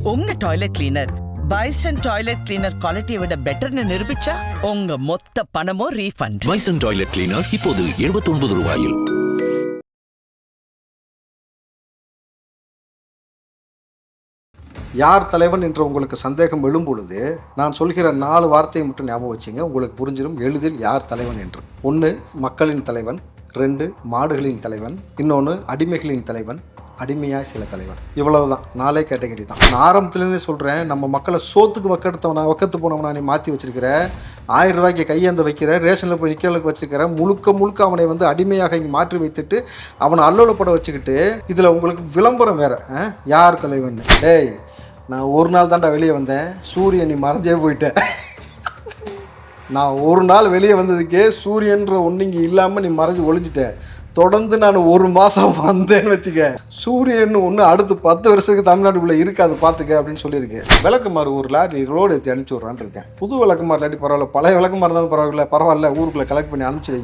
உங்க toilet cleaner bison toilet cleaner குவாலிட்டியை விட பெட்டர்னு நிரூபிச்சா உங்க மொத்த பணமும் ரீஃபண்ட். பைசன் டாய்லெட் கிளீனர் இப்போது 79 ரூபாயில். யார் தலைவன் என்ற உங்களுக்கு சந்தேகம் எழும்பொழுது நான் சொல்கிற 4 வார்த்தையை மட்டும் ஞாபகம் வச்சுங்க, உங்களுக்கு புரிஞ்சிடும் எளிதில் யார் தலைவன் என்று. 1 மக்களின் தலைவன், 2 மாடுகளின் தலைவன், இன்னொன்று அடிமைகளின் தலைவன், அடிமையாக சில தலைவன். இவ்வளவுதான், 4 கேட்டகரி தான். நான் ஆரம்பத்துலேருந்தே சொல்கிறேன், நம்ம மக்களை சோத்துக்கு வக்கத்து போனவனா நீ மாற்றி வச்சிருக்கிற, 1000 ரூபாய்க்கு கையேந்த வைக்கிற, ரேஷனில் போய் நிற்கிறதுக்கு வச்சுருக்கிற, முழுக்க அவனை வந்து அடிமையாக இங்கே மாற்றி வைத்துட்டு அவனை அல்லோலப்பட வச்சுக்கிட்டு இதில் உங்களுக்கு விளம்பரம் வேறு. யார் தலைவன்? டேய், நான் ஒரு நாள் தாண்டா வெளியே வந்தேன், சூரியன் நீ மறைஞ்சே போயிட்டேன். நான் ஒரு நாள் வெளியே வந்ததுக்கே சூரியன்ற ஒன்று இங்கே இல்லாமல் நீ மறைஞ்சு ஒழிஞ்சிட்ட. தொடர்ந்து நான் 1 மாதம் வந்தேன்னு வச்சுக்க, சூரியன் ஒன்று அடுத்து 10 வருஷத்துக்கு தமிழ்நாட்டுக்குள்ளே இருக்காது பார்த்துக்க அப்படின்னு சொல்லியிருக்கேன். விளக்குமாறு ஒரு லாரி ரோடு ஏற்றி அனுப்பிச்சி விட்றான்னு இருக்கேன். புது விளக்குமாறு இல்லாட்டி பரவாயில்ல, பழைய விளக்குமாறு இருந்தாலும் பரவாயில்ல, ஊருக்குள்ளே கலெக்ட் பண்ணி அனுப்பிச்சி வை.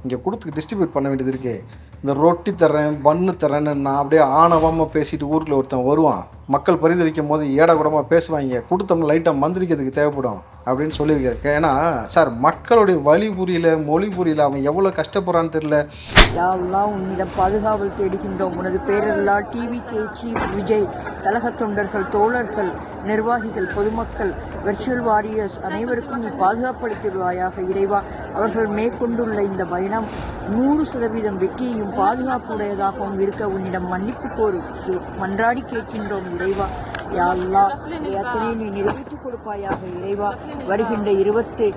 இங்கே கொடுத்து டிஸ்ட்ரிபியூட் பண்ண வேண்டியது இருக்குது. இந்த ரொட்டி தர்றேன், பன்னு தர்றேன்னு நான் அப்படியே ஆணவமாக பேசிட்டு ஊருக்குள்ள ஒருத்தன் வருவான், மக்கள் பரிந்துரைக்கும் போது ஏடாகுடமாக பேசுவாங்க, கொடுத்தோம்னா லைட்டாக மந்திரிக்கிறதுக்கு தேவைப்படும் அப்படின்னு சொல்லியிருக்கேன். ஏன்னா சார், மக்களுடைய வழி புரியல, மொழி புரியல, அவன் எவ்வளோ கஷ்டப்படுறான்னு தெரியல. யாரெல்லாம் உன்னிடம் பாதுகாவல் தேடுகின்றோம். உனது பேரெல்லா டிவிகே சீஃப் விஜய், கழக தொண்டர்கள், தோழர்கள், நிர்வாகிகள், பொதுமக்கள், வெர்ச்சுவல் வாரியர்ஸ் அனைவருக்கும் நீ பாதுகாப்பளித்திடுவாயாக இறைவா. அவர்கள் மேற்கொண்டுள்ள இந்த பயணம் 100% வெற்றியையும் பாதுகாப்புடையதாகவும் இருக்க உன்னிடம் மன்னிப்பு கோரி மன்றாடி கேட்கின்றோம் இறைவா. யா அல்லாஹ், அத்தனை நீ நிறைவேற்றிக் கொடுப்பாயாக இறைவா. வருகின்ற 2026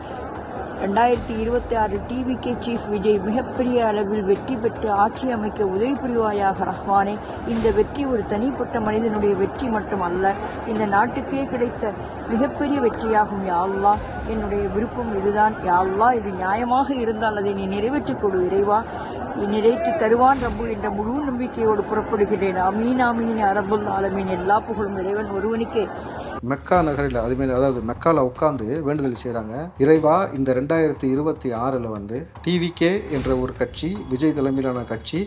டிவிகே சீஃப் விஜய் மிகப்பெரிய அளவில் வெற்றி பெற்று ஆட்சி அமைக்க உதவி புரிவாயாக ரஹ்மானே. இந்த வெற்றி ஒரு தனிப்பட்ட மனிதனுடைய வெற்றி மட்டும் அல்ல, இந்த நாட்டுக்கே கிடைத்த மிகப்பெரிய வெற்றியாகும். யா அல்லாஹ், என்னுடைய விருப்பம் இதுதான். யா அல்லாஹ், இது நியாயமாக இருந்தால் அதை நீ நிறைவேற்றிக் கொடு இறைவா. நிறைவேற்றி தருவான் ரப்பு என்ற முழு நம்பிக்கையோடு புறப்படுகிறேன். அமீன் அமீன் அரபுல் ஆலமீன். எல்லா புகழும் இறைவன் ஒருவனுக்கே. மெக்கா நகரில் அதுமாரி, அதாவது மெக்காவில் உட்காந்து வேண்டுதல் செய்கிறாங்க. இறைவா, இந்த 2026 வந்து டிவிகே என்ற ஒரு கட்சி, விஜய் தலைமையிலான கட்சி,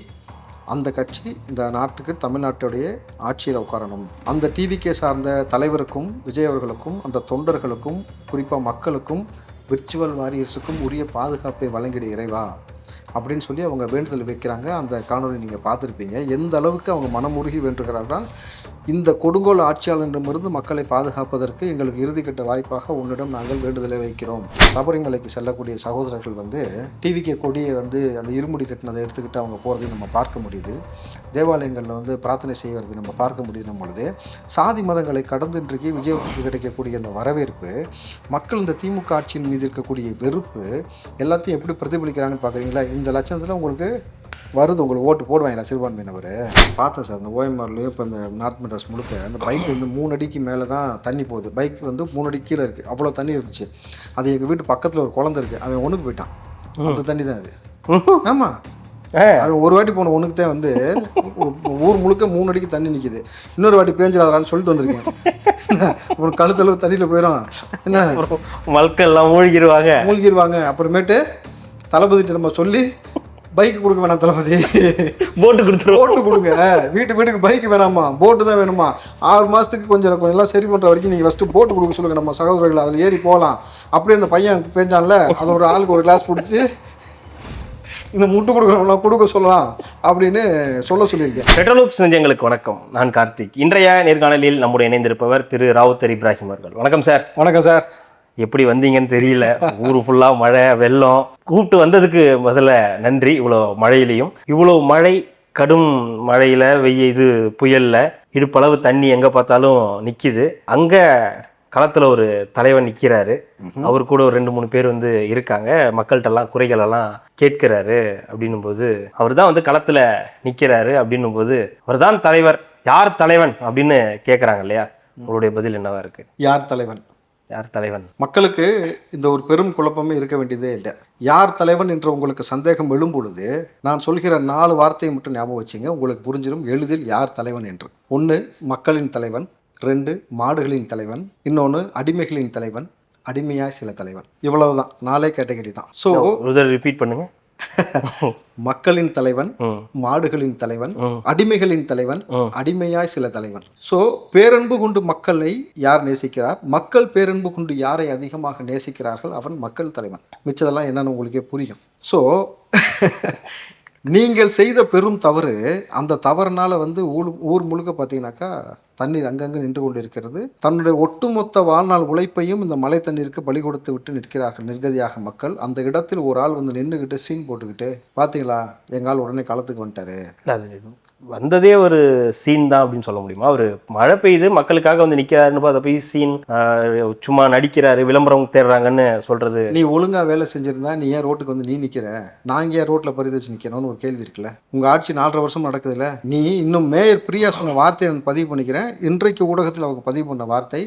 அந்த கட்சி இந்த நாட்டுக்கு தமிழ்நாட்டுடைய ஆட்சியில் உட்காரணும். அந்த டிவிகே சார்ந்த தலைவருக்கும் விஜய் அவர்களுக்கும் அந்த தொண்டர்களுக்கும் குறிப்பாக மக்களுக்கும் விர்ச்சுவல் வாரியர்ஸுக்கும் உரிய பாதுகாப்பை வழங்கிட இறைவா அப்படின்னு சொல்லி அவங்க வேண்டுதல் வைக்கிறாங்க. அந்த காணொலி நீங்கள் பார்த்துருப்பீங்க. எந்த அளவுக்கு அவங்க மனமுருகி வேண்டுகிறார்கள். இந்த கொடுங்கோல் ஆட்சியாளரிடமிருந்து மக்களை பாதுகாப்பதற்கு எங்களுக்கு இறுதிக்கட்ட வாய்ப்பாக உன்னிடம் நாங்கள் வேண்டுதலை வைக்கிறோம். சபரிமலைக்கு செல்லக்கூடிய சகோதரர்கள் வந்து டிவிகே கொடியை வந்து அந்த இருமுடி கட்டினதை எடுத்துக்கிட்டு அவங்க போகிறதையும் நம்ம பார்க்க முடியுது. தேவாலயங்களில் வந்து பிரார்த்தனை செய்கிறது நம்ம பார்க்க முடியும் பொழுது, சாதி மதங்களை கடந்து இன்றைக்கு விஜயவுக்கு கிடைக்கக்கூடிய அந்த வரவேற்பு, மக்கள் இந்த திமுக ஆட்சியின் மீது இருக்கக்கூடிய வெறுப்பு எல்லாத்தையும் எப்படி பிரதிபலிக்கிறாங்கன்னு பார்க்குறீங்களா? இந்த லட்சணத்தில் உங்களுக்கு வருது, உங்களுக்கு ஓட்டு போடுவாங்களா சிறுபான்மையினர்? பார்த்தேன் சார், இந்த ஓஎம்ஆர்லேயும் இப்போ இந்த நார்த் மெட்ராஸ் முழுக்க அந்த பைக் வந்து 3 அடிக்கு மேலே தான் தண்ணி போகுது. பைக் வந்து 3 அடி கீழே இருக்குது, அவ்வளோ தண்ணி இருந்துச்சு. அது எங்கள் வீட்டு பக்கத்தில் ஒரு குழந்தை இருக்குது, அவன் ஒன்றுக்கு போயிட்டான். அந்த தண்ணி தான் அது. ஆமாம், அவன் ஒரு வாட்டி போன ஒன்றுக்கு தான் வந்து ஊர் முழுக்க 3 அடிக்கு தண்ணி நிற்கிது. இன்னொரு வாட்டி பேஞ்சிடாதான்னு சொல்லிட்டு வந்திருக்கேன். ஒரு கழுத்தளவு தண்ணியில் போயிடும், என்ன மக்கள்லாம் மூழ்கிடுவாங்க. அப்புறமேட்டு தளபதிட்டு நம்ம சொல்லி பைக்கு கொடுக்க வேணாம், தளபதி போட்டு கொடுங்க, வீட்டுக்கு பைக் வேணாமா, போட்டு தான் வேணுமா, 6 மாதத்துக்கு கொஞ்சம் எல்லாம் சரி பண்ணுற வரைக்கும் நீங்கள் ஃபஸ்ட்டு போட்டு கொடுக்க சொல்லுங்கள் நம்ம சகோதரர்கள், அதில் ஏறி போகலாம். அப்படியே அந்த பையன் பேஞ்சான்ல, அதை ஒரு ஆளுக்கு ஒரு கிளாஸ் பிடிச்சி இந்த முட்டு கொடுக்க சொல்லலாம் அப்படின்னு சொல்லியிருக்கேன். பெட்ரோலுக்ஸ் நெஞ்சங்களுக்கு வணக்கம். நான் கார்த்திக். இன்றைய நேர்காணலில் நம்முடைய இணைந்திருப்பவர் திரு ராவுத்தர் இப்ராஹிம் அவர்கள். வணக்கம் சார். வணக்கம் சார். எப்படி வந்தீங்கன்னு தெரியல, ஊரு ஃபுல்லாக மழை வெள்ளம். கூப்பிட்டு வந்ததுக்கு முதல்ல நன்றி. இவ்வளோ மழையிலையும், இவ்வளோ மழை, கடும் மழையில் இது புயலில் இடுப்பளவு தண்ணி எங்கே பார்த்தாலும் நிற்கிது. அங்கே களத்தில் ஒரு தலைவர் நிற்கிறாரு, அவர் கூட ஒரு 2-3 பேர் வந்து இருக்காங்க, மக்கள்கிட்டலாம் குறைகளெல்லாம் கேட்கிறாரு. அப்படின்னும் போது அவர் தான் வந்து களத்தில் நிற்கிறாரு. அப்படின்னும் போது அவர் தான் தலைவர். யார் தலைவன் அப்படின்னு கேட்குறாங்க இல்லையா? உங்களுடைய பதில் என்னவா இருக்கு? யார் தலைவன்? மக்களுக்கு இந்த ஒரு பெரும் குழப்பமே இருக்க வேண்டியதே இல்லை. யார் தலைவன் என்று உங்களுக்கு சந்தேகம் எழும் பொழுது நான் சொல்கிற 4 வார்த்தையை மட்டும் ஞாபகம் வச்சுங்க, உங்களுக்கு புரிஞ்சிடும் எளிதில் யார் தலைவன் என்று. 1 மக்களின் தலைவன், 2 மாடுகளின் தலைவன், இன்னொன்று அடிமைகளின் தலைவன், அடிமையாக சில தலைவன். இவ்வளவுதான், 4 கேட்டகரி தான். ஸோ ரிப்பீட் பண்ணுங்க. மக்களின் தலைவன், ம். மாடுகளின் தலைவன், ம். அடிமைகளின் தலைவன், ம். அடிமையாய் சில தலைவன். ஸோ பேரன்பு கொண்டு மக்களை யார் நேசிக்கிறார், மக்கள் பேரன்பு கொண்டு யாரை அதிகமாக நேசிக்கிறார்கள், அவன் மக்கள் தலைவன். மிச்சதெல்லாம் என்னன்னு உங்களுக்கே புரியும். ஸோ நீங்கள் செய்த பெரும் தவறு, அந்த தவறுனால வந்து ஊர் முழுக்க பார்த்தீங்கன்னாக்கா தண்ணீர் அங்கங்கே நின்று கொண்டு இருக்கிறது. தன்னுடைய ஒட்டுமொத்த வாழ்நாள் உழைப்பையும் இந்த மழை தண்ணீருக்கு பலி கொடுத்து விட்டு நிற்கிறார்கள் நிர்கதியாக மக்கள். அந்த இடத்தில் ஒரு ஆள் வந்து நின்றுக்கிட்டு சீன் போட்டுக்கிட்டு, பார்த்தீங்களா எங்கள் ஆள் உடனே களத்துக்கு வந்துட்டாரு. அது வந்ததே ஒரு சீன் தான் அப்படின்னு சொல்ல முடியுமா? அவர் மழை பெய்யுது மக்களுக்காக வந்து நிற்கிறாருன்னு அதை போய் சீன், சும்மா நடிக்கிறாரு, விளம்பரம் தேடுறாங்கன்னு சொல்றது. நீ ஒழுங்கா வேலை செஞ்சிருந்தா நீ ஏன் ரோட்டுக்கு வந்து நீ நிற்கிற, நாங்கள் ஏன் ரோட்டில் பரிது வச்சு நிற்கிறோன்னு ஒரு கேள்வி இருக்குல்ல. உங்கள் ஆட்சி 4.5 வருஷம் நடக்குதுல்ல. நீ இன்னும் மேயர் பிரியா சொன்ன வார்த்தையை நான் பதிவு பண்ணிக்கிறேன். இன்றைக்கு ஊடகத்தில் அவங்க பதிவு பண்ண வார்த்தை,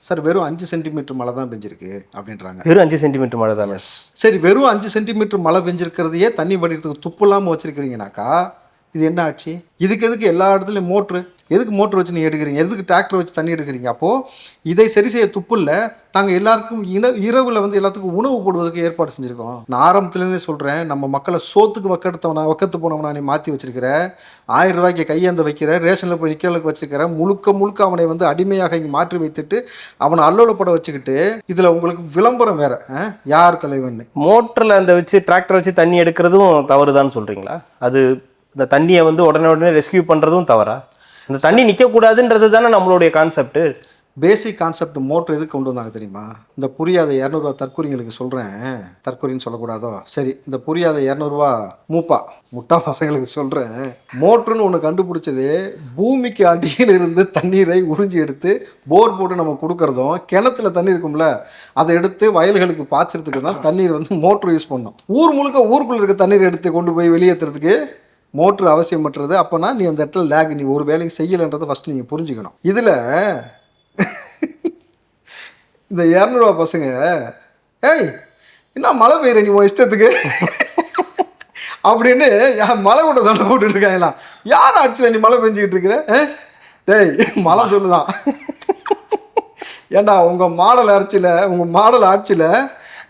சார் வெறும் 5 சென்டிமீட்டர் மழை தான் பெஞ்சிருக்கு அப்படின்றாங்க. வெறும் 5 சென்டிமீட்டர் மழை தான். சரி, வெறும் 5 சென்டிமீட்டர் மழை பெஞ்சிருக்கிறதையே தண்ணி வடிக்கிறதுக்கு துப்பு இல்லாமல் வச்சிருக்கிறீங்கனாக்கா இது என்ன ஆட்சி? இதுக்கு எதுக்கு எல்லா இடத்துலையும் மோட்ரு, எதுக்கு மோட்ரு வச்சு நீ எடுக்கிறீங்க, எதுக்கு டிராக்டர் வச்சு தண்ணி எடுக்கிறீங்க? அப்போது இதை சரி செய்ய துப்பு இல்லை. நாங்கள் எல்லாருக்கும் இரவில் வந்து எல்லாத்துக்கும் உணவு போடுவதற்கு ஏற்பாடு செஞ்சுருக்கோம். நான் ஆரம்பத்துலேருந்தே சொல்கிறேன், நம்ம மக்களை சோத்துக்கு வக்கத்து போனவனா நீ மாற்றி வச்சிருக்கிற, 1000 ரூபாய்க்கு கையேந்த வைக்கிற, ரேஷனில் போய் நிற்கிறதுக்கு வச்சுருக்கிற, முழுக்க அவனை வந்து அடிமையாக இங்கே மாற்றி வைத்துட்டு அவனை அல்லோலப்பட வச்சுக்கிட்டு, இதில் உங்களுக்கு விளம்பரம் வேற, யார் தலைவன்? மோட்டரில் அந்த வச்சு டிராக்டர் வச்சு தண்ணி எடுக்கிறதும் தவறுதான்னு சொல்கிறீங்களா? அது இந்த தண்ணியை வந்து உடனே ரெஸ்கியூ பண்ணுறதும் தவறா? இந்த தண்ணி நிற்கக்கூடாதுன்றது தானே நம்மளுடைய கான்செப்ட். Basic concept. மோட்டர் எதுக்கு கொண்டு வந்தாங்க தெரியுமா? இந்த புரியாத 200 ரூபா தற்கொலைங்களுக்கு சொல்கிறேன், தற்கொலைன்னு சொல்லக்கூடாதோ, சரி இந்த புரியாத 200 ரூபா முட்டா பசங்களுக்கு சொல்கிறேன். மோட்டருன்னு ஒன்று கண்டுபிடிச்சது பூமிக்கு அடியில் இருந்து தண்ணீரை உறிஞ்சி எடுத்து போர் போட்டு நம்ம கொடுக்குறதும், கிணத்துல தண்ணி இருக்கும்ல அதை எடுத்து வயல்களுக்கு பாய்ச்சறதுக்கு தான் தண்ணீர் வந்து மோட்ரு யூஸ் பண்ணோம். ஊர் முழுக்க ஊருக்குள்ளே இருக்க தண்ணீர் எடுத்து கொண்டு போய் வெளியேற்றுறதுக்கு மோட்ரு அவசியமற்றது. அப்போனா நீ அந்த இடத்துல லேக், நீ ஒரு வேலையும் செய்யலைன்றதை ஃபஸ்ட்டு நீங்கள் புரிஞ்சுக்கணும். இதில் இந்த 200 ரூபா பசங்க, ஏய் என்ன மழை பெய்யுற நீ உன் இஷ்டத்துக்கு அப்படின்னு மழை கூட சண்டை போட்டுட்டு இருக்காங்களாம். யார் ஆட்சியில் நீ மழை பெஞ்சிக்கிட்டு இருக்கிற? டேய் மழை சொல்லுதான். ஏண்டா உங்கள் மாடல் ஆட்சியில்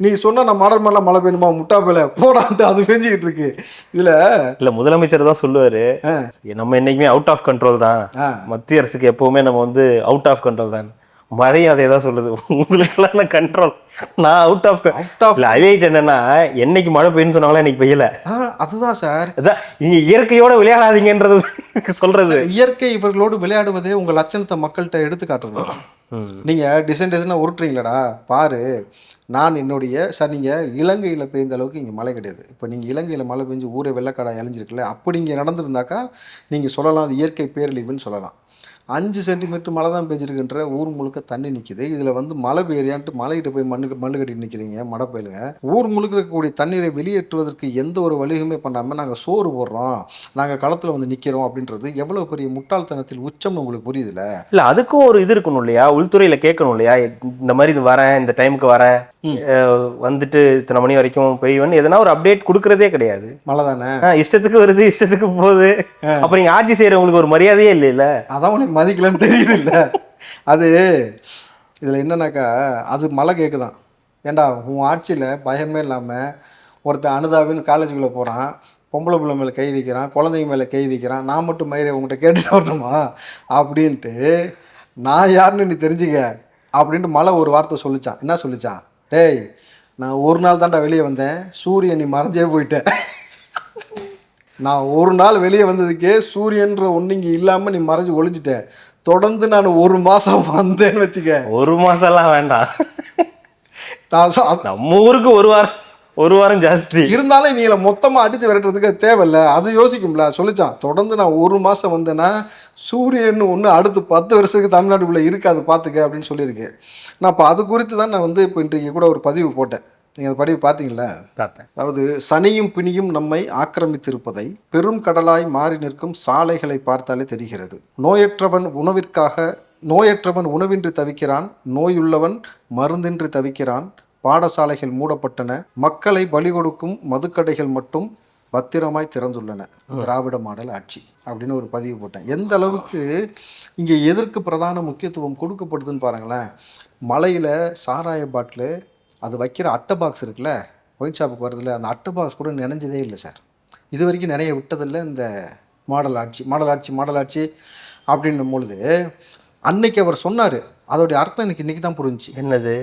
நீ சொன்ன நான் மாடல் மாதிரிலாம் மழை பெய்யணுமா, முட்டா பேல போடான்ட்டு அது பெஞ்சிக்கிட்டு இருக்கு. இல்லை முதலமைச்சர் தான் சொல்லுவாரு, நம்ம என்னைக்குமே அவுட் ஆஃப் கண்ட்ரோல் தான், மத்திய அரசுக்கு எப்பவுமே நம்ம வந்து அவுட் ஆஃப் கண்ட்ரோல் தான். மழையும் அதே தான் சொல்லுது, உங்களுக்கெல்லாம் கண்ட்ரோல், நான் அவுட் ஆஃப் ஹைலைட் என்னன்னா, என்னைக்கு மழை பெய்யுன்னு சொன்னாங்களா இன்னைக்கு பெய்யல. அதுதான் சார், அதான் நீங்க இயற்கையோட விளையாடாதீங்கன்றது சொல்றது. இயற்கை இவர்களோடு விளையாடுவதே உங்க லட்சணத்தை மக்கள்கிட்ட எடுத்து காட்டுறது. நீங்க டிசைன் உருட்டுறீங்களடா பாரு. நான் என்னுடைய சார், நீங்கள் இலங்கையில் பெய்ந்த அளவுக்கு இங்கே மழை கிடையாது. இப்போ நீங்கள் இலங்கையில் மழை பெஞ்சு ஊரே வெள்ளக்காடாக இழைஞ்சிருக்குல்ல, அப்படி இங்கே நடந்திருந்தாக்கா நீங்கள் சொல்லலாம் அது இயற்கை பேரழிவுன்னு சொல்லலாம். 5 சென்டிமீட்டர் மழை தான் பெஞ்சிருக்குன்ற ஊர் முழுக்க தண்ணி நிற்கிது. இதில் வந்து மழை பெய்யான்ட்டு மலைகிட்ட போய் மண்ணு கட்டி நிற்கிறீங்க மழை பெய்யுங்க. ஊர் முழுக்க இருக்கக்கூடிய தண்ணீரை வெளியேற்றுவதற்கு எந்த ஒரு வழியுமே பண்ணாமல் நாங்கள் சோறு போடுறோம், நாங்கள் களத்தில் வந்து நிற்கிறோம் அப்படின்றது எவ்வளோ பெரிய முட்டாள்தனத்தில் உச்சம் உங்களுக்கு புரியுதுல்ல? இல்லை அதுக்கும் ஒரு இது இருக்கணும் இல்லையா, உள்துறையில் கேட்கணும் இல்லையா, இந்த மாதிரி இது வரேன், இந்த டைமுக்கு வரேன், வந்துட்டு இத்தனை மணி வரைக்கும் பெய்வன் எதனா ஒரு அப்டேட் கொடுக்கறதே கிடையாது. மழை தானே இஷ்டத்துக்கு வருது, இஷ்டத்துக்கு போகுது. அப்புறம் இங்கே ஆட்சி செய்கிறவங்களுக்கு ஒரு மரியாதையே இல்லைல்ல, அதான் உனக்கு மதிக்கலன்னு தெரியுது இல்லை? அது இதில் என்னன்னாக்கா, அது மழை கேட்குதான். ஏண்டா உன் ஆட்சியில் பயமே இல்லாமல் ஒருத்தன் அனுதாபின்னு காலேஜுக்குள்ளே போகிறான், பொம்பளை பிள்ளை மேலே கை வைக்கிறான், குழந்தைங்க மேலே கை வைக்கிறான், நான் மட்டும் மயிரை உங்கள்கிட்ட கேட்டுட்டு வரணுமா அப்படின்ட்டு, நான் யாருன்னு நீ தெரிஞ்சுக்க அப்படின்ட்டு மழை ஒரு வார்த்தை சொல்லிச்சான். என்ன சொல்லிச்சான்? டேய் நான் ஒரு நாள் தான்டா வெளியே வந்தேன், சூரியன் நீ மறைஞ்சே போயிட்டேன். நான் ஒரு நாள் வெளியே வந்ததுக்கே சூரியன்ற ஒன்று இங்கே இல்லாமல் நீ மறைஞ்சு ஒழிஞ்சிட்ட. தொடர்ந்து நான் 1 மாதம் வந்தேன்னு வச்சுக்க. 1 மாதம்லாம் வேண்டாம், நம்ம ஊருக்கு ஒரு வாரம் ஜாஸ்தி இருந்தாலும் இவங்களை மொத்தமாக அடித்து விரட்டுறதுக்கு தேவையில்ல, அது யோசிக்கும்ல. சொல்லிச்சான் தொடர்ந்து நான் 1 மாதம் வந்தேன்னா சூரியன் ஒன்று அடுத்து 10 வருஷத்துக்கு தமிழ்நாட்டுக்குள்ளே இருக்காது பார்த்துக்க அப்படின்னு சொல்லியிருக்கேன். நான் இப்போ அது குறித்து தான் நான் வந்து இப்போ இன்றைக்கு கூட ஒரு பதிவு போட்டேன். நீங்கள் அந்த பதிவு பார்த்தீங்களா? அதாவது சனியும் பிணியும் நம்மை ஆக்கிரமித்திருப்பதை பெரும் கடலாய் மாறி நிற்கும் சாலைகளை பார்த்தாலே தெரிகிறது. நோயற்றவன் உணவின்றி தவிக்கிறான், நோயுள்ளவன் மருந்தின்றி தவிக்கிறான், பாடசாலைகள் மூடப்பட்டன, மக்களை பலி கொடுக்கும் மதுக்கடைகள் மட்டும் பத்திரமாய் திறந்துள்ளன, திராவிட மாடல் ஆட்சி அப்படின்னு ஒரு பதிவு போட்டேன். எந்த அளவுக்கு இங்கே எதற்கு பிரதான முக்கியத்துவம் கொடுக்கப்படுதுன்னு பாருங்களேன். மலையில் சாராய பாட்டில் அது வைக்கிற அட்டை பாக்ஸ் இருக்குல்ல, ஒயின் ஷாப்புக்கு வரதில்ல, அந்த அட்டை பாக்ஸ் கூட நினைஞ்சதே இல்லை சார். இது வரைக்கும் நிறைய விட்டதில்லை இந்த மாடல் ஆட்சி அப்படின்னும் பொழுது அன்னைக்கு அவர் சொன்னார். அதோடைய அர்த்தம் எனக்கு இன்றைக்கி தான் புரிஞ்சுச்சு. என்னது?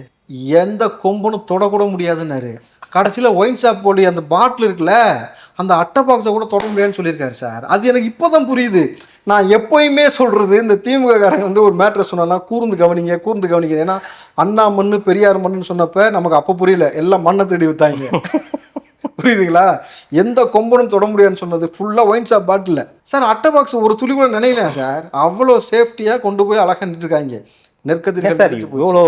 எந்த கொம்பனும் தொடக்கூட முடியாதுன்னாரு. கடைசியில் ஒயின் ஷாப்போடைய அந்த பாட்டில் இருக்குல்ல, அந்த அட்டை பாக்ஸை கூட தொட முடியாதுன்னு சொல்லியிருக்காரு சார். அது எனக்கு இப்போ தான் புரியுது. நான் எப்போயுமே சொல்கிறது, இந்த திமுககாரங்க வந்து ஒரு மேட்ரை சொன்னா கூர்ந்து கவனிங்க. ஏன்னா அண்ணா மண்ணு பெரியார் மண்ணுன்னு சொன்னப்போ நமக்கு அப்போ புரியல, எல்லாம் மண்ணை தேடி வித்தாங்க. புரியுதுங்களா? எந்த கொம்பனும் தொட முடியாதுன்னு சொன்னது ஃபுல்லாக ஒயின் ஷாப் பாட்டில் சார். அட்டை பாக்ஸ் ஒரு துளி கூட நினைக்கல சார். அவ்வளோ சேஃப்டியாக கொண்டு போய் அழகாக நின்றுருக்காங்க. நெருக்கத்தில் சார் இவ்வளோ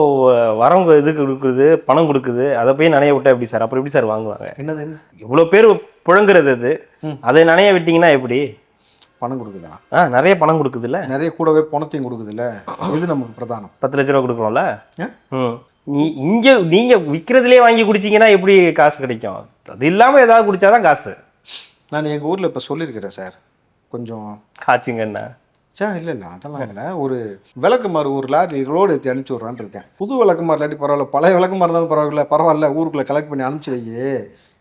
வரவங்க இதுக்கு கொடுக்குது, பணம் கொடுக்குது, அதை போய் நனைய விட்டா எப்படி சார்? அப்புறம் எப்படி சார் வாங்குவாங்க? என்னது? இவ்வளோ பேர் புழங்குறது அது, அதை நனைய விட்டீங்கன்னா எப்படி? பணம் கொடுக்குதா? நிறைய பணம் கொடுக்குதுல்ல, நிறைய கூடவே பணத்தையும் கொடுக்குதுல்ல. இது நமக்கு பிரதானம். 10 லட்ச ரூபா கொடுக்குறோம்ல. நீங்க விற்கிறதுலேயே வாங்கி குடிச்சிங்கன்னா எப்படி காசு கிடைக்கும்? அது இல்லாமல் ஏதாவது குடிச்சாதான் காசு. நான் எங்கள் ஊரில் இப்போ சொல்லியிருக்கிறேன் சார், கொஞ்சம் காய்ச்சிங்கண்ணா. இல்லை அதெல்லாம் இல்லை. ஒரு விளக்குமாறு ஒரு லாரி ரோடு ஏற்றி அனுப்பிச்சி விட்றான்னு இருக்கேன். புது விளக்குமாறு இல்லாட்டி பரவாயில்ல, பழைய விளக்குமாறு இருந்தாலும் பரவாயில்ல, ஊருக்குள்ளே கலெக்ட் பண்ணி அனுப்பிச்சி வை,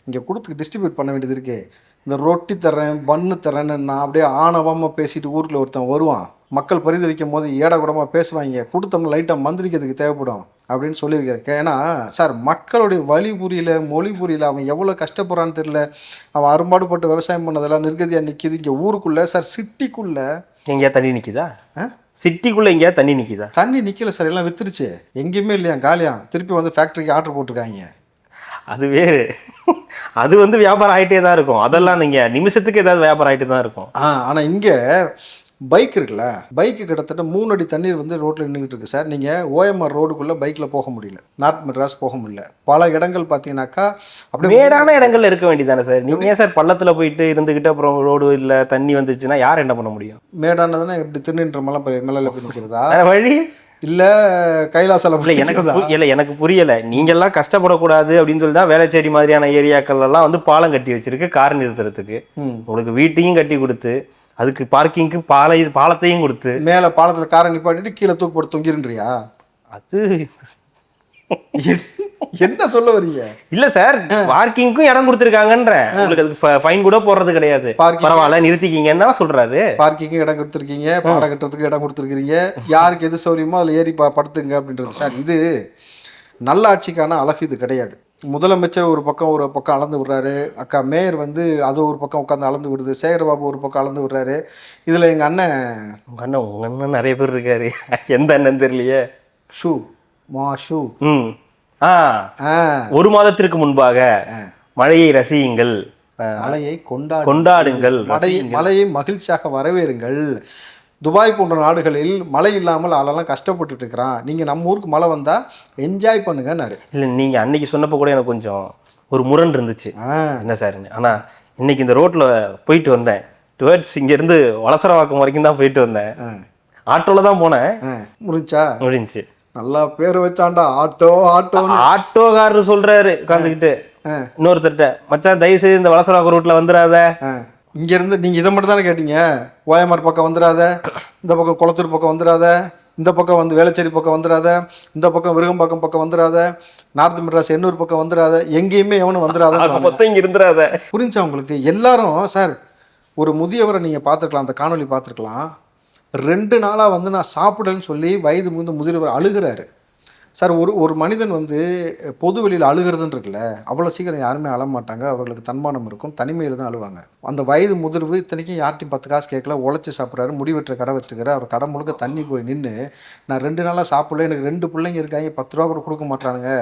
இங்கே கொடுத்து டிஸ்ட்ரிபியூட் பண்ண வேண்டியது இருக்குது. இந்த ரொட்டி தர்றேன், பன்னு தர்றேன்னு நான் அப்படியே ஆணவமாக பேசிட்டு ஊருக்குள்ள ஒருத்தன் வருவான். மக்கள் பரிந்துரைக்கும் போது ஏடகுடமாக பேசுவாங்க, கொடுத்தோம்னா லைட்டாக மந்திரிக்கிறதுக்கு தேவைப்படும் அப்படின்னு சொல்லியிருக்கிறேன். ஏன்னா சார், மக்களுடைய வழி புரியல, மொழி புரியல, அவன் எவ்வளோ கஷ்டப்படுறான்னு தெரியல. அவன் அரும்பாடுபட்டு விவசாயம் பண்ணதெல்லாம் நிர்கதியாக நிற்கிது இங்கே ஊருக்குள்ளே. சார் சிட்டிக்குள்ளே எங்கேயா தண்ணி நிற்கிதா? சிட்டிக்குள்ளே எங்கேயா தண்ணி நிற்கிதா? தண்ணி நிற்கல சார், எல்லாம் வித்துருச்சு, எங்கேயுமே இல்லையா, காலியா. திருப்பி வந்து ஃபேக்ட்ரிக்கு ஆர்டர் போட்டிருக்காங்க. அது வேறு, அது வந்து வியாபாரம் ஆகிட்டே தான் இருக்கும். அதெல்லாம் நீங்கள் நிமிஷத்துக்கு ஏதாவது வியாபாரம் ஆகிட்டு தான் இருக்கும். ஆனால் இங்கே பைக் இருக்குல்ல, பைக்கு கிட்டத்தட்ட 3 அடி தண்ணீர் வந்து ரோட்டில் நின்றுட்டு இருக்கு சார். நீங்கள் ஓஎம்ஆர் ரோடுக்குள்ளே பைக்கில் போக முடியல, நார்த் மெட்ராஸ் போக முடியல. பல இடங்கள் பார்த்தீங்கன்னாக்கா அப்படியே மேடான இடங்கள்ல இருக்க வேண்டியதானே சார். நீங்கள் ஏன் சார் பள்ளத்தில் போயிட்டு இருந்துக்கிட்டு அப்புறம் ரோடு இல்லை தண்ணி வந்துச்சுன்னா யார் என்ன பண்ண முடியும்? மேடானதுன்னா எப்படி திருநின்ற மேலே போய் நிற்கிறதா வழி இல்லை? கைலாசால எனக்கு புரியலை. நீங்கள்லாம் கஷ்டப்படக்கூடாது அப்படின்னு சொல்லி தான் வேளச்சேரி மாதிரியான ஏரியாக்கள் எல்லாம் வந்து பாலம் கட்டி வச்சிருக்கு கார் நிறுத்துறதுக்கு. உங்களுக்கு வீட்டையும் கட்டி கொடுத்து அதுக்கு பார்க்கிங்க்கு பாலத்தையும் கொடுத்து மேலே பாலத்தில் காரை நிப்பாட்டிட்டு கீழே தூக்கு போட்டு தொங்கிருன்றியா? அது என்ன சொல்ல வரீங்க? இல்ல சார், பார்க்கிங்க்கும் இடம் கொடுத்துருக்காங்கன்ற, உங்களுக்கு அதுக்கு ஃபைன் கூட போடுறது கிடையாது. பரவாயில்ல நிறுத்திக்கிங்கன்னு சொல்றாரு. பார்க்கிங்கும் இடம் கொடுத்துருக்கீங்க, பாட கட்டுறதுக்கு இடம் கொடுத்துருக்கீங்க, யாருக்கு எது சௌரியமோ அதில் ஏறி படுத்துங்க அப்படின்றது சார். இது நல்ல ஆட்சிக்கான அழகு இது கிடையாது. முதலமைச்சர் ஒரு பக்கம் அளந்து விடுறாரு, அக்கா மேயர் வந்து அது ஒரு பக்கம் உட்காந்து அளந்து விடுது, சேகர்பாபு ஒரு பக்கம் அளந்து விடுறாரு. இதில் எங்கள் அண்ணன் நிறைய பேர் இருக்காரு. எந்த அண்ணன் தெரியலையே. ஷூ. ஒரு மாதத்திற்கு முன்பாக மழையை ரசியுங்கள், மழையை கொண்டாடுங்கள், மழையை மகிழ்ச்சியாக வரவேறுங்கள். துபாய் போன்ற நாடுகளில் மழை இல்லாமல் அதெல்லாம் கஷ்டப்பட்டுட்டு இருக்கிறான், நீங்கள் நம்ம ஊருக்கு மழை வந்தால் என்ஜாய் பண்ணுங்கன்னாரு. இல்லை, நீங்கள் அன்னைக்கு சொன்னப்போ கூட எனக்கு கொஞ்சம் ஒரு முரண் இருந்துச்சு. என்ன சார், ஆனால் இன்னைக்கு இந்த ரோட்டில் போயிட்டு வந்தேன், டுவர்ட்ஸ் இங்கேருந்து வலசரவாக்கம் வரைக்கும் தான் போயிட்டு வந்தேன். ஆட்டோவில் தான் போனேன். முடிஞ்சு. நல்லா பேர் வச்சாண்டா, ஆட்டோக்காரர் சொல்கிறாரு உட்காந்துக்கிட்டு இன்னொருத்தர்கிட்ட, மச்சான் தயவு செய்து இந்த வலசரவாக்கம் ரூட்டில் வந்துடாத. இங்கேருந்து நீங்கள் இதை மட்டும் தானே கேட்டீங்க, ஓஎம்ஆர் பக்கம் வந்துடாத, இந்த பக்கம் குளத்தூர் பக்கம் வந்துடாத, இந்த பக்கம் வந்து வேளச்சேரி பக்கம் வந்துடாத, இந்த பக்கம் விருகம்பாக்கம் பக்கம் வந்துடாத, நார்த் மெட்ராஸ் எண்ணூர் பக்கம் வந்துடாத, எங்கேயுமே எவனும் வந்துடாத, மொத்தம் இங்கே இருந்துடாத. புரிஞ்சா உங்களுக்கு? எல்லாரும் சார், ஒரு முதியவரை நீங்கள் பார்த்துருக்கலாம், அந்த காணொலி பார்த்துருக்கலாம். 2 நாளாக வந்து நான் சாப்பிடலன்னு சொல்லி வயது முதியவர் அழுகிறாரு சார். ஒரு மனிதன் வந்து பொது வெளியில் அழுகிறதுன்னு இருக்குல்ல, அவ்வளோ சீக்கிரம் யாருமே அழமாட்டாங்க, அவர்களுக்கு தன்மானம் இருக்கும், தனிமையில் தான் அழுவாங்க. அந்த வயது முதிர்வு இத்தனைக்கும் யார்ட்டையும் 10 காசு கேட்கல, உழைச்சி சாப்பிட்றாரு, முடிவெட்டுற கடை வச்சுருக்காரு. அவர் கடை முழுக்க தண்ணி போய் நின்று, நான் 2 நாளாக சாப்பிடல, எனக்கு 2 பிள்ளைங்க இருக்காங்க, 10 ரூபா கூட கொடுக்க மாட்டானுங்க,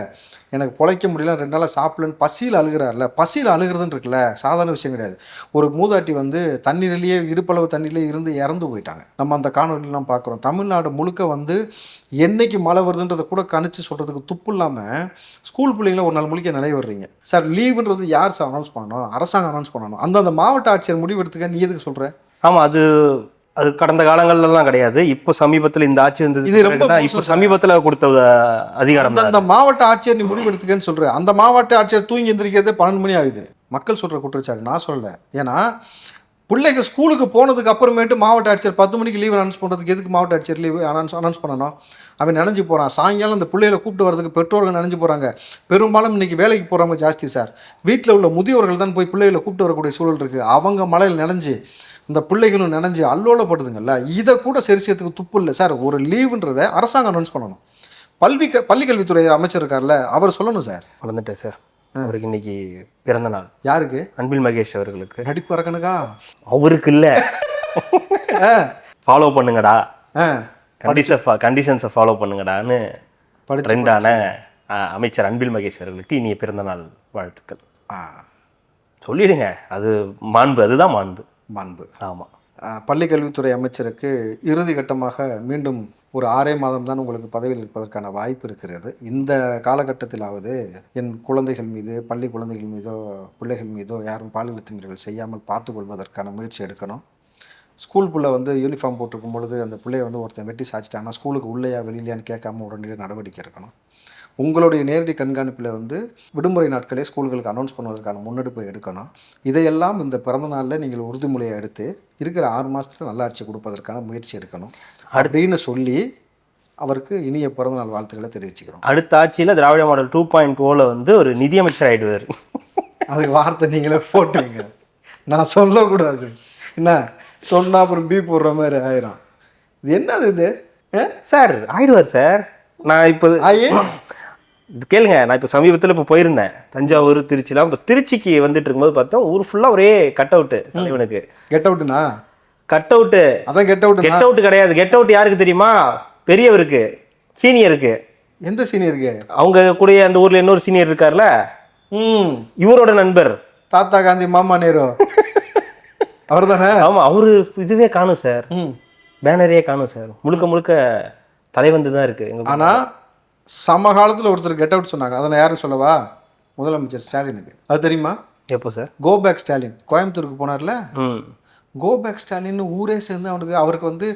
எனக்கு பிழைக்க முடியல, 2 நாளாக சாப்பிடலன்னு பசியில் அழுகிறாருல. பசியில் அழுகிறதுன்னு இருக்குல்ல, சாதாரண விஷயம் கிடையாது. ஒரு மூதாட்டி வந்து தண்ணீரிலேயே இடுப்பளவு தண்ணியிலே இருந்து இறந்து போயிட்டாங்க. நம்ம அந்த காணொலியெல்லாம் பார்க்குறோம். தமிழ்நாடு முழுக்க வந்து என்னைக்கு மழை வருதுன்றதை கூட கணிச்சு சொல்கிறதுக்கு துப்பு இல்லாமல் ஸ்கூல் பிள்ளைங்கள ஒரு நாள் முழிக்க நிலைய வர்றீங்க சார். லீவுன்றது யார் சார் அனௌன்ஸ் பண்ணணும்? அரசாங்கம் அனௌன்ஸ் பண்ணணும். அந்தந்த மாவட்ட ஆட்சியர் முடிவெடுத்துக்க, நீ எதுக்கு சொல்கிற? ஆமாம், அது கடந்த காலங்கள்லாம் கிடையாது. இப்போ சமீபத்தில் இந்த ஆட்சி வந்தது, இது ரொம்ப இப்போ சமீபத்தில் கொடுத்த அதிகாரம். அந்த மாவட்ட ஆட்சியர் நீ முடிவெடுத்துக்கன்னு சொல்கிற, அந்த மாவட்ட ஆட்சியர் தூங்கி எந்திரிக்கிறதே 12 மணி ஆகுது. மக்கள் சொல்கிற குற்றச்சாட்டு நான் சொல்லலை. ஏன்னா பிள்ளைகள் ஸ்கூலுக்கு போனதுக்கு அப்புறமேட்டு மாவட்ட ஆட்சியர் 10 மணிக்கு லீவ் அனௌன்ஸ் பண்ணுறதுக்கு எதுக்கு மாவட்ட ஆட்சியர் லீவு அனௌன்ஸ் பண்ணணும்? அவன் நினைஞ்சு போகிறான். சாயங்காலம் அந்த பிள்ளைகளை கூப்பிட்டு வரதுக்கு பெற்றோர்கள் நினைஞ்சு போகிறாங்க. பெரும்பாலும் இன்றைக்கி வேலைக்கு போகிறவங்க ஜாஸ்தி சார். வீட்டில் உள்ள முதியோர்கள் தான் போய் பிள்ளைகளை கூப்பிட்டு வரக்கூடிய சூழல் இருக்குது. அவங்க மழையில் நினைஞ்சு இந்த பிள்ளைகளும் நினைஞ்சு அல்லோலப்படுதுங்கல்ல. இதை கூட சரி செய்யறதுக்கு துப்பு இல்லை சார். ஒரு லீவுன்றதை அரசாங்கம் அனௌன்ஸ் பண்ணணும். பள்ளிக்கல்வித்துறை அமைச்சர் இருக்கார்ல, அவர் சொல்லணும் சார். வளர்ந்துட்டேன் சார். அவருக்கு இன்னைக்கு பிறந்த நாள். யாருக்கு? அன்பில் மகேஷ் அவர்களுக்கு. நடிப்பு அரக்கனுக்கா? அவருக்கு இல்லை, ஃபாலோ பண்ணுங்கடா, கண்டிஷன்ஸை ஃபாலோ பண்ணுங்கடான்னு ட்ரெண்டான அமைச்சர் அன்பில் மகேஷ் அவர்களுக்கு இனிய பிறந்த நாள் வாழ்த்துக்கள். சொல்லிடுங்க, அது மாண்பு, அதுதான் மாண்பு. ஆமாம். பள்ளிக்கல்வித்துறை அமைச்சருக்கு இறுதி கட்டமாக மீண்டும் ஒரு 6 மாதம் தான் உங்களுக்கு பதவியில் இருப்பதற்கான வாய்ப்பு இருக்கிறது. இந்த காலகட்டத்திலாவது என் குழந்தைகள் மீது, பள்ளி குழந்தைகள் மீதோ பிள்ளைகள் மீதோ யாரும் பாலியல் அத்துமீறல்கள் செய்யாமல் பார்த்து கொள்வதற்கான முயற்சி எடுக்கணும். ஸ்கூல் பிள்ளை யூனிஃபார்ம் போட்டிருக்கும் பொழுது அந்த பிள்ளையை ஒருத்தன் வெட்டி சாய்ச்சிட்டாங்கன்னா ஸ்கூலுக்கு உள்ளேயா வெளியிலையான்னு கேட்காம உடனடியாக நடவடிக்கை எடுக்கணும். உங்களுடைய நேரடி கண்காணிப்பில் விடுமுறை நாட்களே ஸ்கூல்களுக்கு அனௌன்ஸ் பண்ணுவதற்கான முன்னெடுப்பை எடுக்கணும். இதையெல்லாம் இந்த பிறந்த நாளில் நீங்கள் உறுதிமொழியை எடுத்து இருக்கிற 6 மாதத்தில் நல்லாட்சி கொடுப்பதற்கான முயற்சி எடுக்கணும் அப்படின்னு சொல்லி அவருக்கு இனிய பிறந்தநாள் வாழ்த்துக்களை தெரிவிச்சுக்கிறோம். அடுத்த ஆட்சியில் திராவிட மாடல் 2.0 ஒரு நிதியமைச்சர் ஆகிடுவார். அதுக்கு வார்த்தை நீங்களே போட்டுருங்க, நான் சொல்லக்கூடாது. என்ன சொன்னால் அப்புறம் பீ போடுற மாதிரி ஆயிரும். இது என்னது இது சார்? ஆயிடுவார் சார். நான் இப்போ கேளுங்க, நான் இப்போ சமீபத்தில் போயிருந்தேன் தஞ்சாவூர், திருச்சிலாம். இப்போ திருச்சிக்கு வந்துட்டு இருக்கும்போது பார்த்தோம், ஊர் ஃபுல்லாக ஒரே கட் அவுட்டு. தலைவனுக்கு கெட் அவுட்டுனா கட் அவுட்டு. அதான் கெட் அவுட் கிடையாது. கெட் அவுட் யாருக்கு தெரியுமா? பெரியவருக்கு, சீனியருக்கு. எந்த சீனியருக்கு? அவங்க கூட அந்த ஊர்ல இன்னொரு சீனியர் இருக்கார்ல, இவரோட நண்பர் தாத்தா காந்தி, மாமா நேரு, அவர் தானே? ஆமா, அவரு இதுவே காணும் சார், பேனரே காணும் சார். முழுக்க தலைவந்து தான் இருக்கு. ஆனா சமகாலத்தில் ஒருத்தர் கெட் அவுட் சொன்னாங்க. அதை நான் யாரும் சொல்லவா? முதலமைச்சர் ஸ்டாலினுக்கு. அது தெரியுமா? எப்போ சார்? கோ பேக் ஸ்டாலின் கோயம்புத்தூருக்கு போனார்ல, கோ பேக் ஸ்டாலின் ஊரே சேர்ந்து அவருக்கு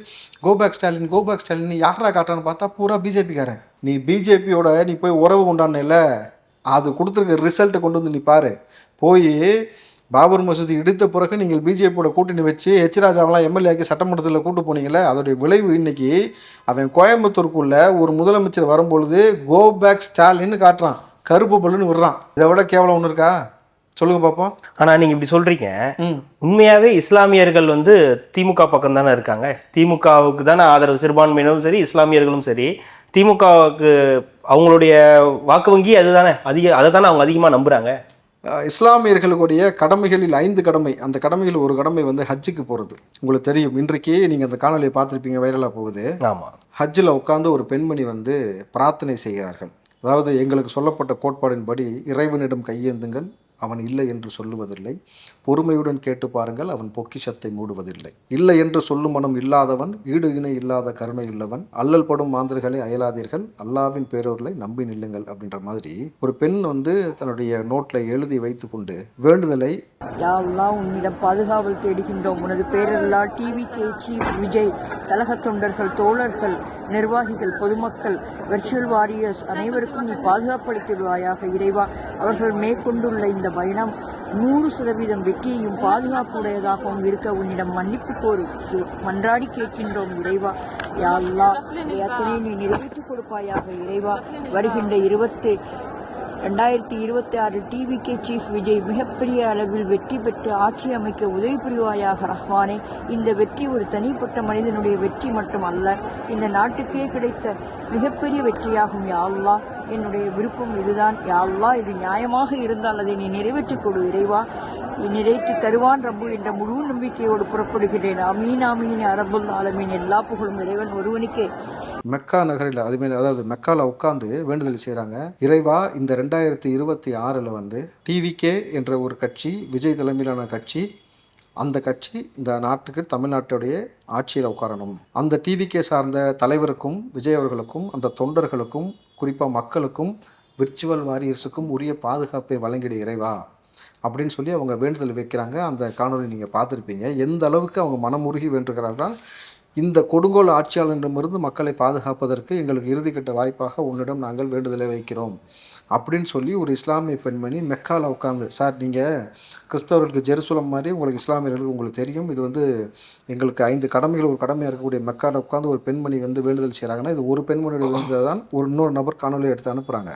கோ பேக் ஸ்டாலின் யாரா காட்டுறான்னு பார்த்தா பூரா பிஜேபிக்காரன். நீ பிஜேபியோட நீ போய் உறவு கொண்டாடல, அது கொடுத்துருக்க ரிசல்ட்டை கொண்டு நீ பாரு. போய் பாபர் மசூதி இடித்த பிறகு நீங்கள் பிஜேபியோட கூட்டணி வச்சு ராஜாவெல்லாம் எம்எல்ஏக்கு சட்டமன்றத்தில் கூட்டு போனீங்களே, அதோடைய விளைவு இன்னைக்கு அவன் கோயம்புத்தூருக்குள்ள ஒரு முதலமைச்சர் வரும்பொழுது கோ பேக் ஸ்டாலின்னு காட்டுறான், கருப்பு பல்லுன்னு விடுறான். இதை விட கேவலம் ஒன்று இருக்கா? சொல்லுங்க பார்ப்போம். ஆனால் நீங்கள் இப்படி சொல்கிறீங்க, உண்மையாகவே இஸ்லாமியர்கள் திமுக பக்கம் தானே இருக்காங்க. திமுகவுக்கு தானே ஆதரவு, சிறுபான்மையினரும் சரி இஸ்லாமியர்களும் சரி. திமுகவுக்கு அவங்களுடைய வாக்கு வங்கி அதுதானே அதை தானே அவங்க அதிகமாக நம்புகிறாங்க. இஸ்லாமியர்களுடைய கடமைகளில் 5 கடமை. அந்த கடமைகள் ஒரு கடமை ஹஜ்ஜுக்கு போகிறது. உங்களுக்கு தெரியும், இன்றைக்கு நீங்கள் அந்த காணொலியை பார்த்துருப்பீங்க, வைரலாக போகுது. ஆமாம். ஹஜ்ஜில் உட்காந்து ஒரு பெண்மணி பிரார்த்தனை செய்கிறார்கள். அதாவது எங்களுக்கு சொல்லப்பட்ட கோட்பாடின்படி இறைவனிடம் கையேந்துங்கள், அவன் இல்லை என்று சொல்லுவதில்லை. பொறுமையுடன் கேட்டு பாருங்கள், அவன் பொக்கிஷத்தை மூடுவதில்லை. இல்லை என்று சொல்லும் மனம் இல்லாதவன், ஈடு இணை இல்லாத கருணை உள்ளவன். அல்லல் படும் மாந்தர்களை அயலாதீர்கள், அல்லாவின் பேரோர்களை நம்பி நில்லுங்கள் அப்படின்ற மாதிரி ஒரு பெண் தன்னுடைய நோட்டில் எழுதி வைத்து கொண்டு வேண்டுதலை, யா அல்லாஹ் உன்னிடம் பாதுகாவல் தேடுகின்றோம். உனது பேரல்லா டிவிகே சீஃப் விஜய், கழக தொண்டர்கள், தோழர்கள், நிர்வாகிகள், பொதுமக்கள், வெர்ச்சுவல் வாரியர்ஸ் அனைவருக்கும் நீ பாதுகாப்பளித்திடுவாயாக இறைவா. அவர்கள் மேற்கொண்டுள்ள இந்த பயணம் 100% வெற்றியையும் பாதுகாப்புடையதாகவும் இருக்க உன்னிடம் மன்னிப்பு கோரி மன்றாடி கேட்கின்றோம் இறைவா. யா அல்லாஹ் எத்தனை நீ நிறைவேற்றிக் கொடுப்பாயாக இறைவா. வருகின்ற 2026 டிவிகே சீஃப் விஜய் மிகப்பெரிய அளவில் வெற்றி பெற்று ஆட்சி அமைக்க உதவி புரிவாயாக ரஹ்மானே. இந்த வெற்றி ஒரு தனிப்பட்ட மனிதனுடைய வெற்றி மட்டும் அல்ல, இந்த நாட்டுக்கே கிடைத்த மிகப்பெரிய வெற்றியாகும். யா அல்லாஹ், என்னுடைய விருப்பம் இதுதான். யா அல்லாஹ், இது நியாயமாக இருந்தால் அதை நீ நிறைவேற்றிக் கொடு இறைவா. நிறைவேற்றி தருவான் ரப்பு என்ற முழு நம்பிக்கையோடு புறப்படுகிறேன். அமீன் அமீன் அரபுல் ஆலமீன். எல்லா புகழும் இறைவன் ஒருவனுக்கே. மெக்கா நகரில் அதாவது மெக்காவில் உட்காந்து வேண்டுதல் செய்கிறாங்க. இறைவா, இந்த 2026 டிவிகே என்ற ஒரு கட்சி, விஜய் தலைமையிலான கட்சி, அந்த கட்சி இந்த நாட்டுக்கு தமிழ்நாட்டுடைய ஆட்சியில் உட்காரணும். அந்த டிவிகே சார்ந்த தலைவருக்கும் விஜய் அவர்களுக்கும் அந்த தொண்டர்களுக்கும் குறிப்பாக மக்களுக்கும் விர்ச்சுவல் வாரியர்ஸுக்கும் உரிய பாதுகாப்பை வழங்கிட இறைவா அப்படின்னு சொல்லி அவங்க வேண்டுதல் வைக்கிறாங்க. அந்த காணொலி நீங்கள் பார்த்துருப்பீங்க. எந்த அளவுக்கு அவங்க மனமுருகி வேண்டுகிறார்கள். இந்த கொடுங்கோல் ஆட்சியாளரிடமிருந்து மக்களை பாதுகாப்பதற்கு எங்களுக்கு இறுதிக்கட்ட வாய்ப்பாக உன்னிடம் நாங்கள் வேண்டுதலை வைக்கிறோம் அப்படின்னு சொல்லி ஒரு இஸ்லாமிய பெண்மணி மெக்காவில் உட்காந்து, சார் நீங்கள் கிறிஸ்தவர்களுக்கு ஜெருசலம் மாதிரி உங்களுக்கு இஸ்லாமியர்களுக்கு உங்களுக்கு தெரியும், இது வந்து எங்களுக்கு 5 கடமைகள் ஒரு கடமையாக இருக்கக்கூடிய மெக்காவில் உட்காந்து ஒரு பெண்மணி வந்து வேண்டுதல் செய்கிறாங்கன்னா இது ஒரு பெண்மணியோட வேண்டுதல் தான் இன்னொரு நபர் காணொலியை எடுத்து அனுப்புகிறாங்க.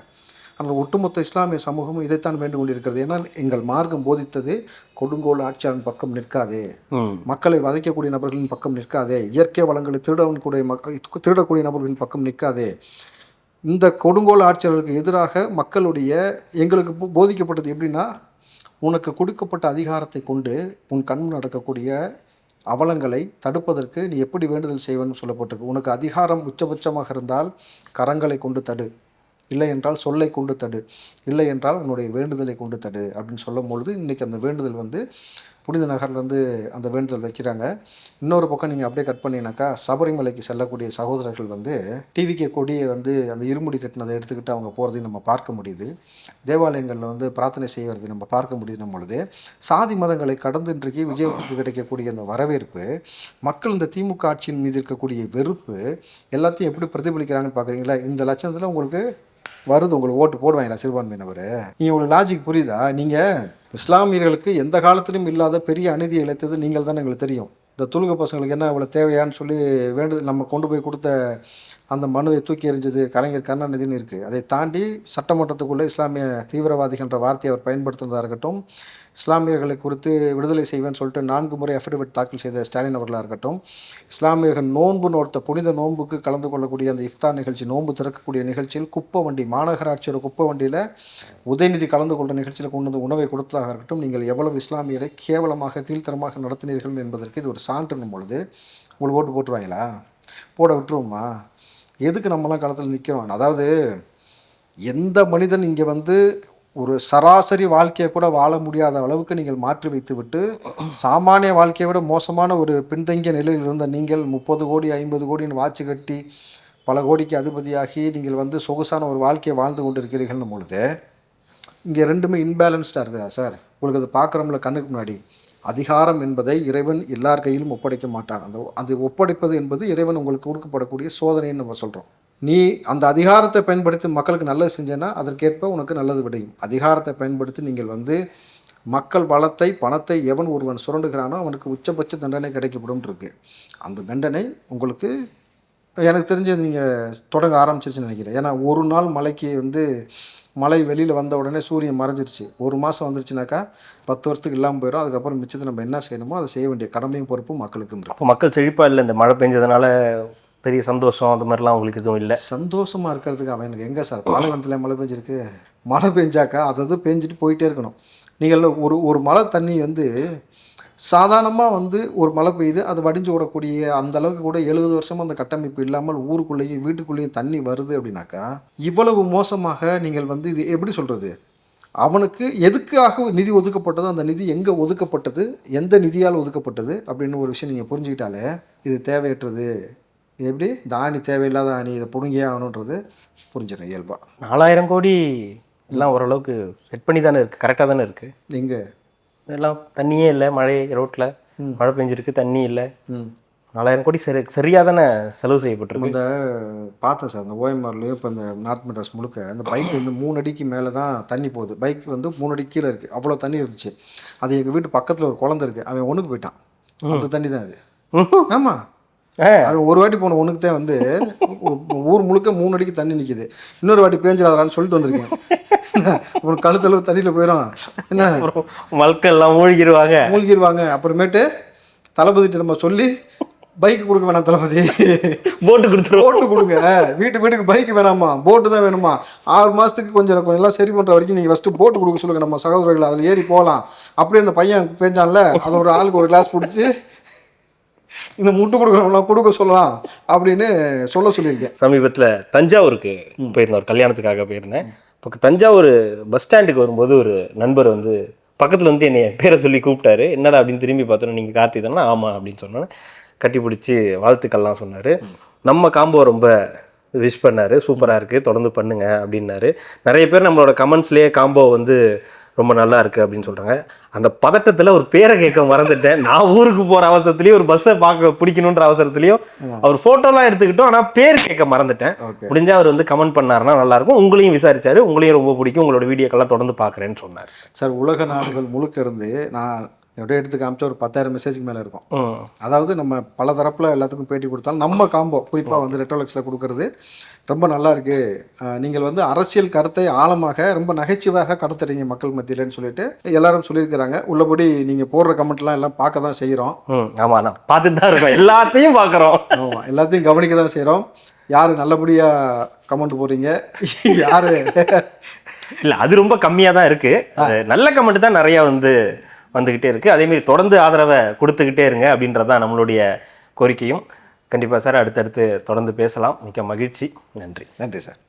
அந்த ஒட்டுமொத்த இஸ்லாமிய சமூகமும் இதைத்தான் வேண்டு கொண்டிருக்கிறது. ஏன்னா எங்கள் மார்க்கம் போதித்தது கொடுங்கோல் ஆட்சியாளன் பக்கம் நிற்காதே, மக்களை வதைக்கக்கூடிய நபர்களின் பக்கம் நிற்காதே, இயற்கை வளங்களை திருடக்கூடிய நபர்களின் பக்கம் நிற்காதே. இந்த கொடுங்கோல் ஆட்சியாளர்களுக்கு எதிராக மக்களுடைய எங்களுக்கு போதிக்கப்பட்டது எப்படின்னா, உனக்கு கொடுக்கப்பட்ட அதிகாரத்தை கொண்டு உன் கண் நடக்கக்கூடிய அவலங்களை தடுப்பதற்கு நீ எப்படி வேண்டுதல் செய்வன்னு சொல்லப்பட்டிருக்கு. உனக்கு அதிகாரம் உச்சபட்சமாக இருந்தால் கரங்களை கொண்டு தடு, இல்லை என்றால் சொல்லை கொண்டு தடு, இல்லை என்றால் உன்னுடைய வேண்டுதலை கொண்டு தடு அப்படின்னு சொல்லும் பொழுது இன்றைக்கி அந்த வேண்டுதல் வந்து புனித நகரில் வந்து அந்த வேண்டுதல் வைக்கிறாங்க. இன்னொரு பக்கம் நீங்கள் அப்படியே கட் பண்ணினாக்கா சபரிமலைக்கு செல்லக்கூடிய சகோதரர்கள் வந்து டிவிகே கொடியை வந்து அந்த இருமுடி கட்டினதை எடுத்துக்கிட்டு அவங்க போகிறதையும் நம்ம பார்க்க முடியுது. தேவாலயங்களில் வந்து பிரார்த்தனை செய்வதை நம்ம பார்க்க முடியும் பொழுது சாதி மதங்களை கடந்து இன்றைக்கு விஜயத்துக்கு கிடைக்கக்கூடிய அந்த வரவேற்பு, மக்கள் இந்த திமுக ஆட்சியின் மீது இருக்கக்கூடிய வெறுப்பு எல்லாத்தையும் எப்படி பிரதிபலிக்கிறாங்கன்னு பார்க்குறீங்களா? இந்த லட்சணத்தில் உங்களுக்கு வருது, உங்களுக்கு ஓட்டு போடுவாங்களா சிறுபான்மையினவர்? நீங்கள் உங்களுக்கு லாஜிக் புரியுதா? நீங்கள் இஸ்லாமியர்களுக்கு எந்த காலத்திலும் இல்லாத பெரிய அநீதியை இழைத்தது நீங்கள் தான், எங்களுக்கு தெரியும். இந்த துலுக பசங்களுக்கு என்ன இவ்வளோ தேவையான்னு சொல்லி நம்ம கொண்டு போய் கொடுத்த அந்த மனுவை தூக்கி எறிஞ்சது கலைஞர் கருணாநிதினு இருக்குது. அதை தாண்டி சட்டமன்றத்துக்குள்ளே இஸ்லாமிய தீவிரவாதிகள்ன்ற வார்த்தையை அவர் பயன்படுத்துனதாக இருக்கட்டும், இஸ்லாமியர்களை குறித்து விடுதலை செய்வேன்னு சொல்லிட்டு 4 முறை அஃபிடவிட் தாக்கல் செய்த ஸ்டாலின் அவர்களாக இருக்கட்டும், இஸ்லாமியர்கள் நோன்பு நோர்த்த புனித நோன்புக்கு கலந்து கொள்ளக்கூடிய அந்த இஃப்தார் நிகழ்ச்சி, நோன்பு திறக்கக்கூடிய நிகழ்ச்சியில் குப்பை வண்டி, மாநகராட்சியோட குப்பை வண்டியில் உதயநிதி கலந்து கொண்ட நிகழ்ச்சியில் கொண்டு வந்து உணவை கொடுத்ததாக இருக்கட்டும், நீங்கள் எவ்வளவு இஸ்லாமியரை கேவலமாக கீழ்த்தரமாக நடத்தினீர்கள் என்பதற்கு இது ஒரு சான்றுன்னும் பொழுது உங்களுக்கு ஓட்டு போட்டுருவாங்களா? போட விட்டுருவோமா? எதுக்கு நம்மலாம் களத்தில் நிற்கிறோம்? அதாவது எந்த மனிதன் இங்கே வந்து ஒரு சராசரி வாழ்க்கையை கூட வாழ முடியாத அளவுக்கு நீங்கள் மாற்றி வைத்து விட்டு சாமானிய வாழ்க்கையை விட மோசமான ஒரு பின்தங்கிய நிலையில் இருந்த நீங்கள் 30 கோடி 50 கோடின்னு வாட்சி கட்டி பல கோடிக்கு அதிபதியாகி நீங்கள் வந்து சொகுசான ஒரு வாழ்க்கையை வாழ்ந்து கொண்டு இருக்கிறீர்கள்னு பொழுது இங்கே ரெண்டுமே இன்பேலன்ஸ்டாக இருக்குதா சார்? உங்களுக்கு அது பார்க்குறோம்ல கண்ணுக்கு முன்னாடி. அதிகாரம் என்பதை இறைவன் எல்லார் கையிலும் ஒப்படைக்க மாட்டான். அது ஒப்படைப்பது என்பது இறைவன் உங்களுக்கு கொடுக்கப்படக்கூடிய சோதனைன்னு நம்ம சொல்கிறோம். நீ அந்த அதிகாரத்தை பயன்படுத்தி மக்களுக்கு நல்லது செஞ்சேன்னா அதற்கேற்ப உனக்கு நல்லது விடையும். அதிகாரத்தை பயன்படுத்தி நீங்கள் வந்து மக்கள் வளத்தை பணத்தை எவன் ஒருவன் சுரண்டுகிறானோ அவனுக்கு உச்சபட்ச தண்டனை கிடைக்கப்படும் இருக்கு. அந்த தண்டனை உங்களுக்கு எனக்கு தெரிஞ்சது நீங்கள் தொடங்க ஆரம்பிச்சிருச்சுன்னு நினைக்கிறேன். ஏன்னா ஒரு நாள் மழைக்கு வந்து மழை வெளியில் வந்த உடனே சூரியன் மறைஞ்சிருச்சு. 1 மாதம் வந்துருச்சுனாக்கா 10 வருஷத்துக்கு இல்லாமல் போயிடும். அதுக்கப்புறம் மிச்சத்தை நம்ம என்ன செய்யணுமோ அதை செய்ய வேண்டிய கடமையும் பொறுப்பும் மக்களுக்கும் இருக்கு. அப்போ மக்கள் செழிப்பாக இல்லை, இந்த மழை பெஞ்சதுனால பெரிய சந்தோஷம் அந்த மாதிரிலாம் உங்களுக்கு எதுவும் இல்லை? சந்தோஷமாக இருக்கிறதுக்கு அவன் எனக்கு எங்கே சார் பாலைவனத்தில் மழை பெஞ்சிருக்கு? மழை பெஞ்சாக்கா அது பெஞ்சிட்டு போயிட்டே இருக்கணும். நீங்கள் ஒரு மழை தண்ணி வந்து சாதாரணமாக வந்து ஒரு மழை பெய்யுது, அது வடிஞ்சு விடக்கூடிய அந்த அளவுக்கு கூட 70 வருஷமாக அந்த கட்டமைப்பு இல்லாமல் ஊருக்குள்ளேயும் வீட்டுக்குள்ளேயும் தண்ணி வருது அப்படின்னாக்கா இவ்வளவு மோசமாக நீங்கள் வந்து இது எப்படி சொல்கிறது? அவனுக்கு எதுக்காக நிதி ஒதுக்கப்பட்டதோ அந்த நிதி எங்கே ஒதுக்கப்பட்டது, எந்த நிதியால் ஒதுக்கப்பட்டது அப்படின்னு ஒரு விஷயம் நீங்கள் புரிஞ்சுக்கிட்டாலே இது தேவையற்றது. இது எப்படி தானி தேவையில்லாத ஆணி இதை புடுங்கியே ஆகணுன்றது புரிஞ்சிடும் இயல்பாக. 4000 கோடி எல்லாம் ஓரளவுக்கு செட் பண்ணி தானே இருக்குது, கரெக்டாக தானே இருக்குது. எங்கே எல்லாம் தண்ணியே இல்லை, மழை ரோட்டில் மழை பெஞ்சிருக்கு, தண்ணி இல்லை. 4000 கோடி சரியாக தானே செலவு செய்யப்பட்டிருக்கு. இந்த பார்த்தேன் சார், இந்த ஓஎம்ஆர்லேயும் இப்போ இந்த நார்த் மெட்ராஸ் முழுக்க அந்த பைக் வந்து 3 அடிக்கு மேலே தான் தண்ணி போகுது. பைக் வந்து 3 அடி கீழே இருக்குது, அவ்வளோ தண்ணி இருந்துச்சு. அது எங்கள் வீட்டு பக்கத்தில் ஒரு குழந்தை இருக்குது, அவன் ஒன்றுக்கு போயிட்டான். அந்த தண்ணி தான் அது. ஆமாம், அவன் ஒரு வாட்டி போன ஒன்றுக்கு தான் வந்து ஊர் முழுக்க 3 அடிக்கு தண்ணி நிற்கிது. இன்னொரு வாட்டி பேஞ்சிடாதான்னு சொல்லிட்டு வந்திருக்கேன். ஒரு கழுத்தளவு தண்ணியில் போயிடும், என்ன மக்கள் எல்லாம் மூழ்கிடுவாங்க. அப்புறமேட்டு தளபதிட்டு நம்ம சொல்லி பைக்கு கொடுக்க வேணாம், தளபதி போட்டு கொடுங்க, வீட்டுக்கு பைக்கு வேணாமா, போட்டு தான் வேணுமா, 6 மாதத்துக்கு கொஞ்சம் எல்லாம் சரி பண்ணுற வரைக்கும் நீங்கள் ஃபஸ்ட்டு போட்டு கொடுக்க சொல்லுங்கள் நம்ம சகோதரர்கள், அதில் ஏறி போகலாம். அப்படியே அந்த பையன் பேஞ்சான்ல, அதை ஒரு ஆளுக்கு ஒரு கிளாஸ் பிடிச்சி இந்த முட்டு கொடுக்குறவங்களாம் கொடுக்க சொல்லலாம் அப்படின்னு சொல்லியிருக்கேன். சமீபத்தில் தஞ்சாவூருக்கு போயிருந்தேன், ஒரு கல்யாணத்துக்காக போயிருந்தேன். இப்போ தஞ்சாவூர் பஸ் ஸ்டாண்டுக்கு வரும்போது ஒரு நண்பர் வந்து பக்கத்தில் வந்து என்னை பேரை சொல்லி கூப்பிட்டாரு. என்னடா அப்படின்னு திரும்பி பார்த்தோன்னா நீங்கள் கார்த்தி தானே? ஆமாம் அப்படின்னு சொன்னோன்னே கட்டி பிடிச்சி வாழ்த்துக்கள்லாம் சொன்னார். நம்ம காம்போ ரொம்ப விஷ் பண்ணார், சூப்பராக இருக்குது தொடர்ந்து பண்ணுங்க அப்படின்னாரு. நிறைய பேர் நம்மளோட கமெண்ட்ஸ்லேயே காம்போ வந்து ரொம்ப நல்லா இருக்கு அப்படின்னு சொல்றாங்க. அந்த பதட்டத்துல ஒரு பேரை கேட்க மறந்துட்டேன். நான் ஊருக்கு போற அவசரத்துலயும் ஒரு பஸ்ஸை பார்க்க பிடிக்கணுன்ற அவசரத்துலயும் அவர் போட்டோலாம் எடுத்துக்கிட்டோம், ஆனா பேர் கேட்க மறந்துட்டேன். முடிஞ்சா அவர் வந்து கமெண்ட் பண்ணாருன்னா நல்லா இருக்கும். உங்களையும் விசாரிச்சாரு, உங்களையும் ரொம்ப பிடிக்கும், உங்களோட வீடியோக்கெல்லாம் தொடர்ந்து பாக்குறேன்னு சொன்னார். சார் உலக நாடுகள் முழுக்க இருந்து நான் என்னுடைய எடுத்து காமிச்சா ஒரு 10,000 மெசேஜுக்கு மேலே இருக்கும். அதாவது நம்ம பல தரப்பில் எல்லாத்துக்கும் பேட்டி கொடுத்தாலும் நம்ம காம்போ குறிப்பாக வந்து ரெட்ரோலெக்ஸில் கொடுக்கறது ரொம்ப நல்லா இருக்கு. நீங்கள் வந்து அரசியல் கருத்தை ஆழமாக ரொம்ப நகைச்சுவையாக கடத்துறீங்க மக்கள் மத்தியிலன்னு சொல்லிட்டு எல்லாரும் சொல்லியிருக்கிறாங்க. உள்ளபடி நீங்கள் போடுற கமெண்ட்லாம் எல்லாம் பார்க்க தான் செய்கிறோம். ஆமாம், நான் பார்த்துட்டு தான் இருக்கோம், எல்லாத்தையும் பார்க்குறோம். ஆமாம், எல்லாத்தையும் கவனிக்க தான் செய்கிறோம். யார் நல்லபடியாக கமெண்ட் போடுறீங்க, யார் இல்லை, அது ரொம்ப கம்மியாக தான் இருக்குது. நல்ல கமெண்ட் தான் நிறையா வந்துக்கிட்டே இருக்குது. அதேமாரி தொடர்ந்து ஆதரவை கொடுத்துக்கிட்டே இருங்க அப்படின்றது தான் நம்மளுடைய கோரிக்கையும். கண்டிப்பாக சார், அடுத்தடுத்து தொடர்ந்து பேசலாம். மிக்க மகிழ்ச்சி. நன்றி. நன்றி சார்.